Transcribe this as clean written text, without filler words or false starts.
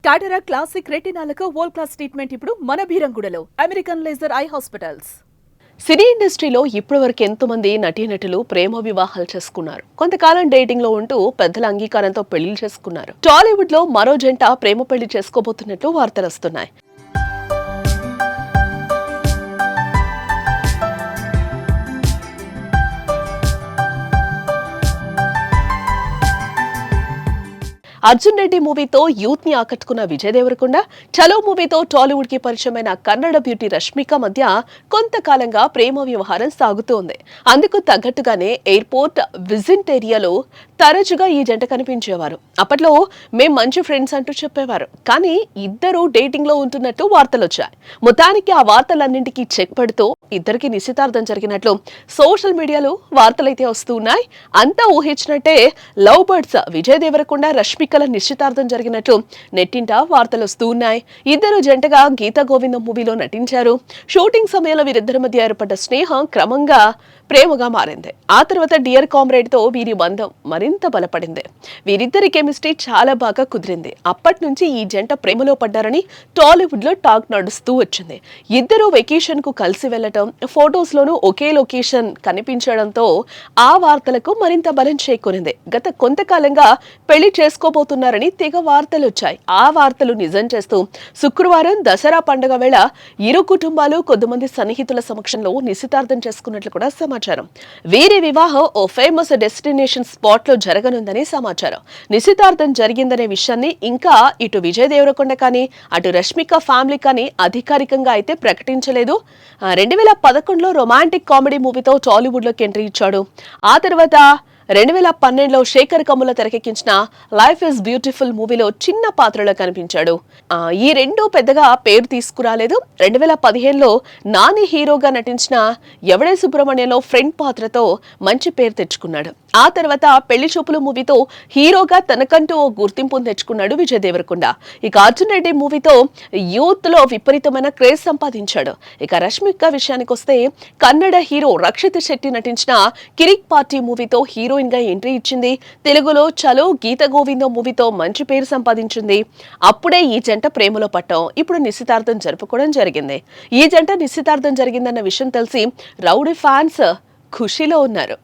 టాటరా classic రెటినాలకు world class treatment ఇప్పుడు మన భీరంగూడలో American laser eye hospitals. సినీ ఇండస్ట్రీలో ఇప్పటివరకు ఎంతోమంది నటీనటులు ప్రేమ వివాహాలు చేసుకున్నారు. కొంతకాలం డేటింగ్ లో ఉంటూ పెద్దల అంగీకారంతో పెళ్లిళ్ళు చేసుకున్నారు. టాలీవుడ్ లో మరో జంట ప్రేమ పెళ్లి చేసుకోబోతున్నట్లు వార్తలు వస్తున్నాయి. అర్జున్ రెడ్డి మూవీతో యూత్ ని ఆకట్టుకున్న విజయ్ దేవరకొండ, చలో మూవీతో టాలీవుడ్ కి పరిచయమైన కన్నడ బ్యూటీ రష్మిక మధ్య కొంతకాలంగా ప్రేమ వ్యవహారం సాగుతోంది. అందుకు తగ్గట్టుగానే ఎయిర్పోర్ట్ విజిట్ ఏరియాలో తరచుగా ఈ జంట కనిపించేవారు. అప్పట్లో మేం మంచి ఫ్రెండ్స్ అంటూ చెప్పేవారు. కానీ ఇద్దరు డేటింగ్ లో ఉంటున్నట్టు వార్తలు వచ్చాయి. మొత్తానికి ఆ వార్తలన్నింటికీ చెక్ పెడుతూ ఇద్దరికి నిశ్చితార్థం జరిగినట్లు సోషల్ మీడియాలో వార్తలైతే వస్తూ ఉన్నాయి. అంతా ఊహించినట్టే లవ్ బర్డ్స్ విజయ్ దేవరకొండ రష్మికల నిశ్చితార్థం జరిగినట్లు నెట్టింట వార్తలు వస్తూ ఉన్నాయి. ఇద్దరు జంటగా గీతా గోవిందం మూవీలో నటించారు. షూటింగ్ సమయంలో వీరిద్దరి మధ్య ఏర్పడ్డ స్నేహం క్రమంగా ప్రేమగా మారింది. ఆ తర్వాత డియర్ కామ్రేడ్ తో వీరి బంధం మరింత బలపడింది. వీరిద్దరి కెమిస్ట్రీ చాలా బాగా కుదిరింది. అప్పటి నుంచి ఈ జంట ప్రేమలో పడ్డారని టాలీవుడ్ లో టాక్ నడుస్తూ వచ్చింది. ఇద్దరు వెకేషన్ కు కలిసి వెళ్లటం, ఫొటోస్ లోనూ ఒకే లొకేషన్ కనిపించడంతో ఆ వార్తలకు మరింత బలం చేకూరింది. గత కొంతకాలంగా పెళ్లి చేసుకోబోతున్నారని తెగ వార్తలు వచ్చాయి. ఆ వార్తలు నిజం చేస్తూ శుక్రవారం దసరా పండుగ వేళ ఇరు కుటుంబాలు కొద్దిమంది సన్నిహితుల సమక్షంలో నిశ్చితార్థం చేసుకున్నట్లు కూడా సమాచారం. వీరి వివాహం ఓ ఫేమస్ డెస్టినేషన్ స్పాట్ లో జరగనుందని సమాచారం. నిశ్చితార్థం జరిగిందనే విషయాన్ని ఇంకా ఇటు విజయ్ దేవరకొండ కానీ అటు రష్మిక ఫ్యామిలీ కానీ అధికారికంగా అయితే ప్రకటించలేదు. 2011లో రొమాంటిక్ కామెడీ మూవీతో టాలీవుడ్ లోకి ఎంట్రీ ఇచ్చాడు. ఆ తర్వాత 2012లో శేఖర్ కమ్ముల తెరకెక్కించిన లైఫ్ ఇస్ బ్యూటిఫుల్ మూవీలో చిన్న పాత్రలో కనిపించాడు. ఈ రెండు పెద్దగా పేరు తీసుకురాలేదు. 2015లో నాని హీరోగా నటించిన ఎవడే సుబ్రహ్మణ్యంలో ఫ్రెండ్ పాత్రతో మంచి పేరు తెచ్చుకున్నాడు. ఆ తర్వాత పెళ్లి చూపులు మూవీతో హీరోగా తనకంటూ ఓ గుర్తింపు తెచ్చుకున్నాడు విజయ్ దేవరకొండ. ఇక అర్జున్ రెడ్డి మూవీతో యూత్ లో విపరీతమైన క్రేజ్ సంపాదించాడు. ఇక రష్మిక విషయానికి వస్తే కన్నడ హీరో రక్షిత్ శెట్టి నటించిన కిరిక్ పార్టీ మూవీతో హీరోయిన్ గా ఎంట్రీ ఇచ్చింది. తెలుగులో చలో గీత గోవిందం మూవీతో మంచి పేరు సంపాదించింది. అప్పుడే ఈ జంట ప్రేమలో పట్టం ఇప్పుడు నిశ్చితార్థం జరుపుకోవడం జరిగింది. ఈ జంట నిశ్చితార్థం జరిగిందన్న విషయం తెలిసి రౌడీ ఫ్యాన్స్ ఖుషీలో ఉన్నారు.